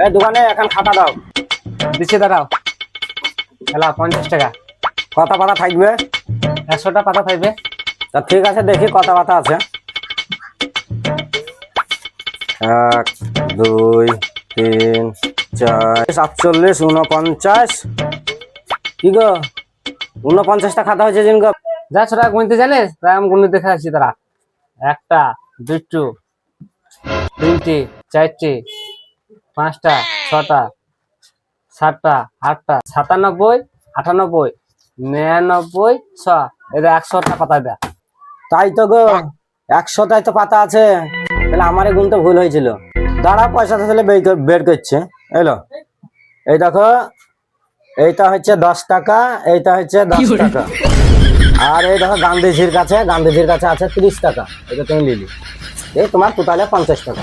এই দোকানে এখন খাতা দাও। দিচ্ছি দাঁড়াও। এলা 50 টাকা। কত পাতা থাকবে? 100টা পাতা থাকবে। তা ঠিক আছে, দেখি কত পাতা আছে। 1 2 3 4 47 49। কি গো, 49টা খাতা হয়েছে জিন গো। যা ছোটা গুনতে জানিস, তাই আমি গুনতে দেখে আসছি তারা। 1টা 2টো 3টে 4টে 5টা 6টা 7টা 8টা 97 98 99 100। এটা 100টা পাতা দেয়। তাই তো গো, 100টাই তো পাতা আছে। তাহলে আমারই গুনতে ভুল হয়েছিল। দাঁড়া, পয়সাটা তাহলে বের করছে। এলো, এই দেখো, এইটা হচ্ছে 10 টাকা, এইটা হচ্ছে 10 টাকা। আর এই দেখো গান্ধীজির কাছে আছে 30 টাকা। এটা তুমি নিলি, এই তোমার টোটালে 50 টাকা।